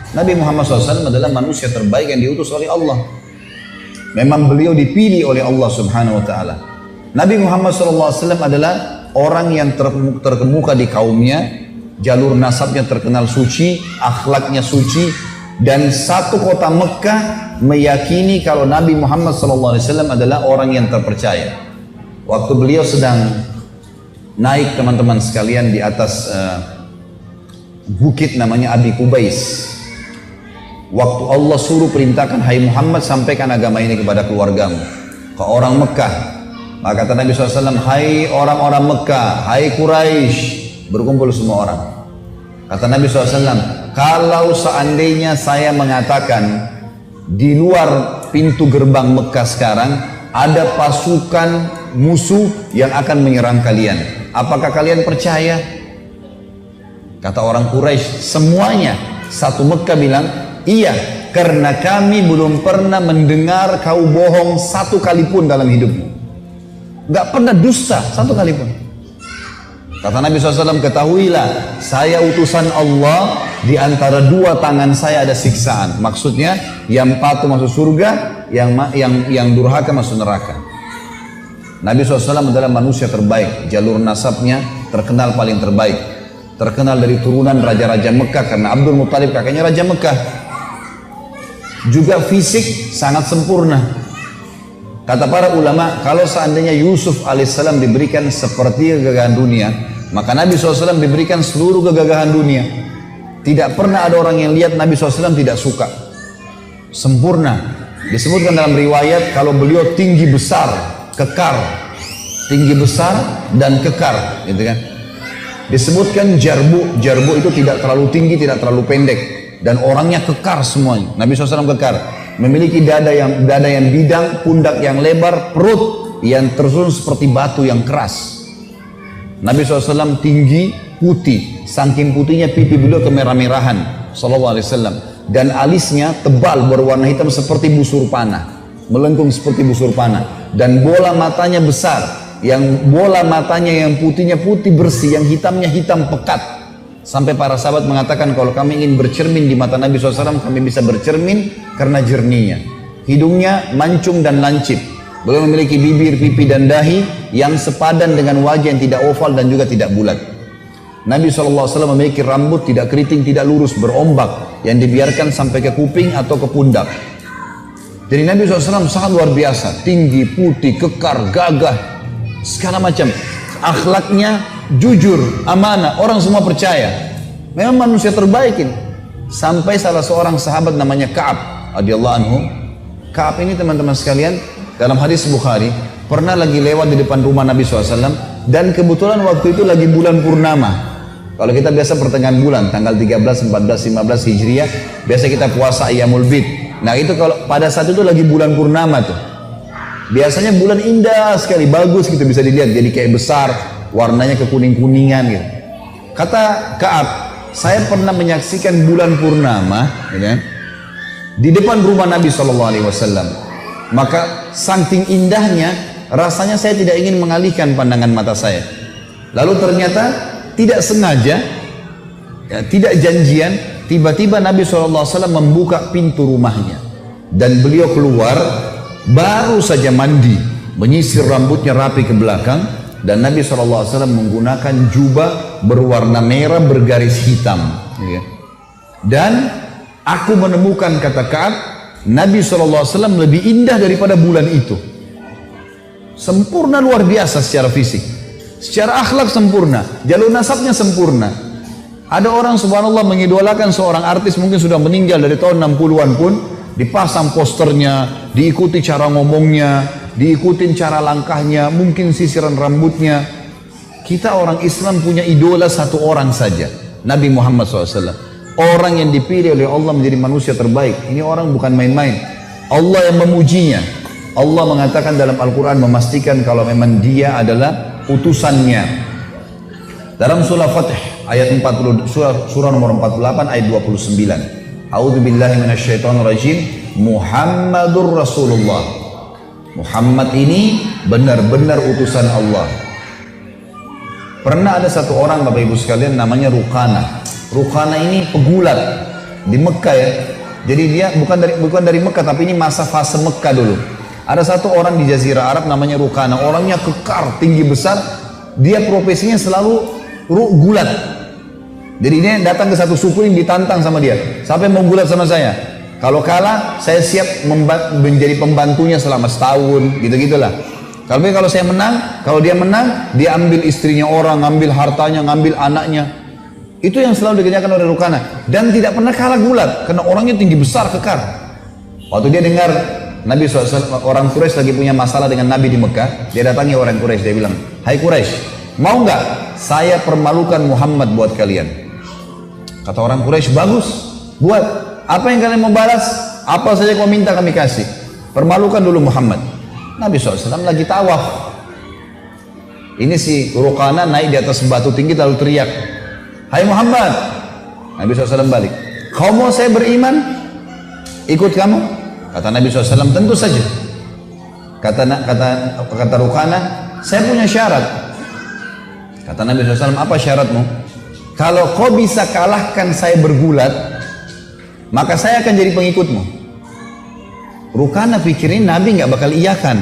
Nabi Muhammad SAW adalah manusia terbaik yang diutus oleh Allah. Memang beliau dipilih oleh Allah Subhanahu wa Ta'ala. Nabi Muhammad SAW adalah orang yang terkemuka di kaumnya, jalur nasabnya terkenal suci, akhlaknya suci, dan satu kota Mekah meyakini kalau Nabi Muhammad SAW adalah orang yang terpercaya. Waktu beliau sedang naik teman-teman sekalian di atas bukit namanya Abi Kubais. Waktu Allah suruh perintahkan, hai Muhammad sampaikan agama ini kepada keluargamu, ke orang Mekah. Maka kata Nabi SAW, hai orang-orang Mekah, hai Quraisy, berkumpul semua orang. Kata Nabi SAW, kalau seandainya saya mengatakan di luar pintu gerbang Mekah sekarang ada pasukan musuh yang akan menyerang kalian, apakah kalian percaya? Kata orang Quraisy semuanya satu Mekah bilang, iya, karena kami belum pernah mendengar kau bohong satu kali pun dalam hidupmu. Gak pernah dusta satu kali pun. Kata Nabi SAW, ketahuilah saya utusan Allah, di antara dua tangan saya ada siksaan. Maksudnya yang patuh masuk surga, yang durhaka masuk neraka. Nabi SAW adalah manusia terbaik, jalur nasabnya terkenal paling terbaik, terkenal dari turunan raja-raja Mekah karena Abdul Muttalib kakaknya raja Mekah. Juga fisik sangat sempurna. Kata para ulama, kalau seandainya Yusuf alaihissalam diberikan seperti kegagahan dunia, maka Nabi SAW diberikan seluruh kegagahan dunia. Tidak pernah ada orang yang lihat Nabi SAW tidak suka. Sempurna. Disebutkan dalam riwayat kalau beliau tinggi besar, kekar. Tinggi besar dan kekar, gitu kan. Disebutkan jarbu itu tidak terlalu tinggi, tidak terlalu pendek, dan orangnya kekar semuanya. Nabi SAW kekar, memiliki dada yang bidang, pundak yang lebar, perut yang tersusun seperti batu yang keras. Nabi SAW tinggi, putih, saking putihnya pipi beliau kemerah-merahan SAW, dan alisnya tebal berwarna hitam seperti busur panah, melengkung seperti busur panah, dan bola matanya besar, yang bola matanya yang putihnya putih bersih, yang hitamnya hitam pekat. Sampai para sahabat mengatakan kalau kami ingin bercermin di mata Nabi SAW, kami bisa bercermin karena jernihnya. Hidungnya mancung dan lancip. Beliau memiliki bibir, pipi dan dahi yang sepadan dengan wajah yang tidak oval dan juga tidak bulat. Nabi SAW memiliki rambut tidak keriting, tidak lurus, berombak, yang dibiarkan sampai ke kuping atau ke pundak. Jadi Nabi SAW sangat luar biasa, tinggi, putih, kekar, gagah, segala macam. Akhlaknya jujur, amanah, orang semua percaya. Memang manusia terbaik ini. Sampai salah seorang sahabat namanya Ka'ab radhiyallahu anhu. Ka'ab ini teman-teman sekalian, dalam hadis Bukhari, pernah lagi lewat di depan rumah Nabi SAW, dan kebetulan waktu itu lagi bulan purnama. Kalau kita biasa pertengahan bulan, tanggal 13, 14, 15 Hijriah, biasa kita puasa Ayyamul Bid. Nah itu kalau pada saat itu lagi bulan purnama tuh. Biasanya bulan indah sekali, bagus gitu, bisa dilihat, jadi kayak besar, warnanya kekuning-kuningan gitu. Kata Ka'ab, saya pernah menyaksikan bulan purnama, ya, di depan rumah Nabi SAW. Maka saking indahnya, rasanya saya tidak ingin mengalihkan pandangan mata saya. Lalu ternyata tidak sengaja, ya, tidak janjian, tiba-tiba Nabi SAW membuka pintu rumahnya, dan beliau keluar. Baru saja mandi, menyisir rambutnya rapi ke belakang, dan Nabi SAW menggunakan jubah berwarna merah bergaris hitam. Dan aku menemukan, kata Ka'ab, Nabi SAW lebih indah daripada bulan itu. Sempurna luar biasa secara fisik, secara akhlak sempurna, jalur nasabnya sempurna. Ada orang subhanallah mengidolakan seorang artis mungkin sudah meninggal dari tahun 60-an pun, dipasang posternya, diikuti cara ngomongnya, diikutin cara langkahnya, mungkin sisiran rambutnya. Kita orang Islam punya idola satu orang saja, Nabi Muhammad SAW. Orang yang dipilih oleh Allah menjadi manusia terbaik. Ini orang bukan main-main. Allah yang memujinya. Allah mengatakan dalam Al-Quran, memastikan kalau memang dia adalah utusannya. Dalam surah Fatih ayat 40, surah nomor 48 ayat 29. A'udzubillahi minasyaitonirrajim. Muhammadur Rasulullah. Muhammad ini benar-benar utusan Allah. Pernah ada satu orang Bapak Ibu sekalian namanya Ruqana. Ruqana ini pegulat. di Mekah ya. Jadi dia bukan dari Mekah, tapi ini masa fase Mekah dulu. Ada satu orang di Jazirah Arab namanya Rukana, orangnya kekar, tinggi besar. Dia profesinya selalu gulat. Jadi dia datang ke satu suku yang ditantang sama dia. Siapa yang mau gulat sama saya? Kalau kalah, saya siap menjadi pembantunya selama setahun, gitu-gitulah. Kalau saya menang, kalau dia menang, dia ambil istrinya orang, ngambil hartanya, ngambil anaknya. Itu yang selalu dikerjakan oleh Rukana. Dan tidak pernah kalah gulat, karena orangnya tinggi besar, kekar. Waktu dia dengar Nabi SAW, orang Quraisy lagi punya masalah dengan Nabi di Mekah, dia datangi orang Quraisy, dia bilang, "Hai Quraisy, mau nggak saya permalukan Muhammad buat kalian?" Kata orang Quraisy, "Bagus, buat. Apa yang kalian mau balas? Apa saja kau minta kami kasih. Permalukan dulu Muhammad." Nabi SAW lagi tawaf. Ini si Rukana naik di atas batu tinggi lalu teriak, "Hai Muhammad." Nabi SAW balik, "Kau mau saya beriman? Ikut kamu?" Kata Nabi SAW, "Tentu saja." Kata Rukana, "Saya punya syarat." Kata Nabi SAW, "Apa syaratmu?" "Kalau kau bisa kalahkan saya bergulat, maka saya akan jadi pengikutmu." Rukana pikirin Nabi nggak bakal iyakan,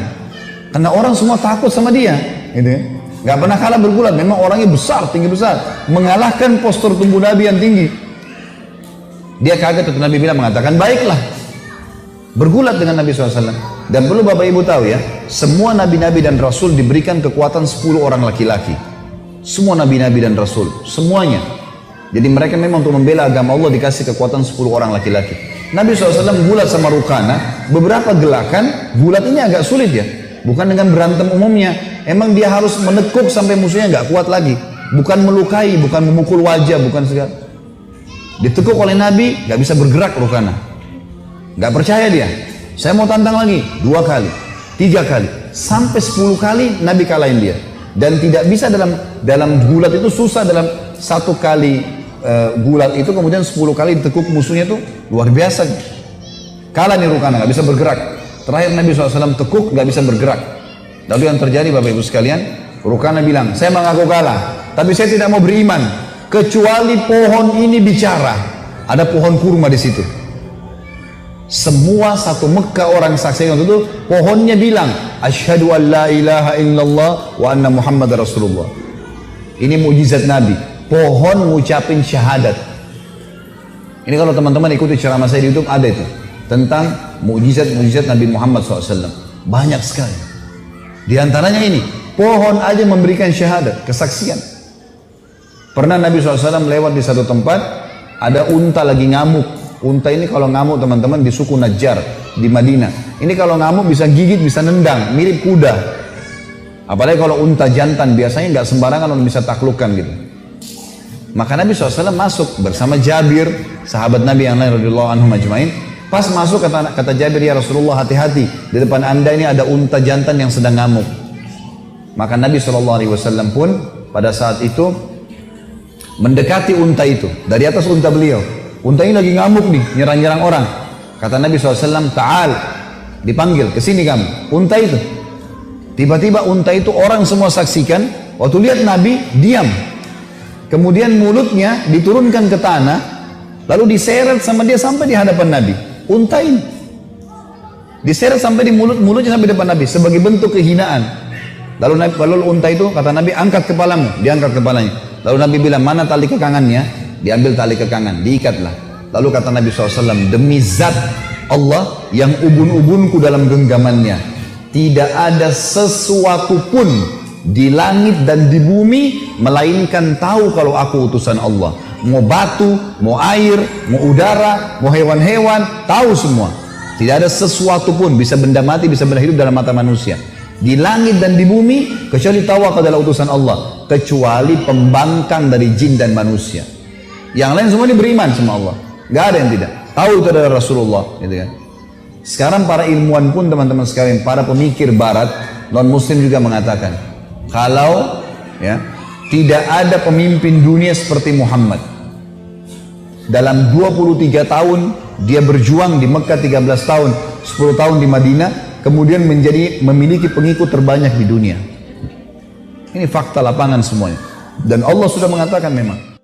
karena orang semua takut sama dia, gitu ya. Nggak pernah kalah bergulat, memang orangnya besar, tinggi besar, mengalahkan postur tubuh Nabi yang tinggi. Dia kaget, waktu Nabi bilang, mengatakan, "Baiklah, bergulat dengan Nabi SAW." Dan perlu Bapak Ibu tahu ya, semua Nabi-Nabi dan Rasul diberikan kekuatan 10 orang laki-laki. Semua Nabi-Nabi dan Rasul, semuanya. Jadi mereka memang untuk membela agama Allah dikasih kekuatan 10 orang laki-laki. Nabi SAW gulat sama Rukana, beberapa gelakan, gulat ini agak sulit ya. Bukan dengan berantem umumnya, emang dia harus menekuk sampai musuhnya nggak kuat lagi. Bukan melukai, bukan memukul wajah, bukan segala. Ditekuk oleh Nabi, nggak bisa bergerak Rukana. Nggak percaya dia. Saya mau tantang lagi, 2 kali, 3 kali, sampai 10 kali Nabi kalahin dia. Dan tidak bisa dalam gulat itu susah, dalam 1 kali gulat itu kemudian 10 kali ditekuk musuhnya itu luar biasa. Kalah nih Rukana, nggak bisa bergerak. Terakhir Nabi SAW tekuk, nggak bisa bergerak. Lalu yang terjadi Bapak Ibu sekalian, Rukana bilang, "Saya mengaku kalah, tapi saya tidak mau beriman kecuali pohon ini bicara." Ada pohon kurma di situ. Semua satu Mekah orang saksikan itu, pohonnya bilang, "Asyhadu an la ilaha illallah wa anna Muhammad Rasulullah." Ini mujizat Nabi. Pohon ngucapin syahadat. Ini kalau teman-teman ikuti ceramah saya di YouTube ada itu tentang mujizat Nabi Muhammad SAW. Banyak sekali. Di antaranya ini, pohon aja memberikan syahadat, kesaksian. Pernah Nabi SAW lewat di satu tempat, ada unta lagi ngamuk. Unta ini kalau ngamuk teman-teman di suku Najjar di Madinah. Ini kalau ngamuk bisa gigit, bisa nendang, mirip kuda. Apalagi kalau unta jantan, biasanya nggak sembarangan orang bisa taklukkan gitu. Maka Nabi SAW masuk bersama Jabir, sahabat Nabi yang lain radhiyallahu anhum ajmain. Pas masuk kata Jabir, "Ya Rasulullah, hati-hati, di depan anda ini ada unta jantan yang sedang ngamuk." Maka Nabi SAW pun pada saat itu mendekati unta itu dari atas unta beliau. Unta ini lagi ngamuk nih, nyerang-nyerang orang. Kata Nabi SAW, "Ta'al," dipanggil, "kesini kamu." Unta itu, tiba-tiba unta itu orang semua saksikan, waktu lihat Nabi diam. Kemudian mulutnya diturunkan ke tanah, lalu diseret sama dia sampai di hadapan Nabi. Unta ini diseret sampai di mulutnya sampai di depan Nabi sebagai bentuk kehinaan. Lalu unta itu kata Nabi, "Angkat kepalamu." Diangkat kepalanya. Lalu Nabi bilang, "Mana tali kekangannya?" Diambil tali kekangan, diikatlah. Lalu kata Nabi SAW, "Demi zat Allah yang ubun-ubunku dalam genggamannya, tidak ada sesuatu pun di langit dan di bumi melainkan tahu kalau aku utusan Allah. Mau batu, mau air, mau udara, mau hewan-hewan, tahu semua. Tidak ada sesuatu pun, bisa benda mati, bisa benda hidup dalam mata manusia, di langit dan di bumi, kecuali tahu aku adalah utusan Allah, kecuali pembangkang dari jin dan manusia. Yang lain semua ini beriman sama Allah, gak ada yang tidak tahu itu adalah Rasulullah, gitu kan. Sekarang para ilmuwan pun teman-teman sekalian, para pemikir barat, non muslim juga mengatakan, kalau ya tidak ada pemimpin dunia seperti Muhammad. Dalam 23 tahun dia berjuang di Mekah, 13 tahun, 10 tahun di Madinah, kemudian memiliki pengikut terbanyak di dunia. Ini fakta lapangan semuanya. Dan Allah sudah mengatakan memang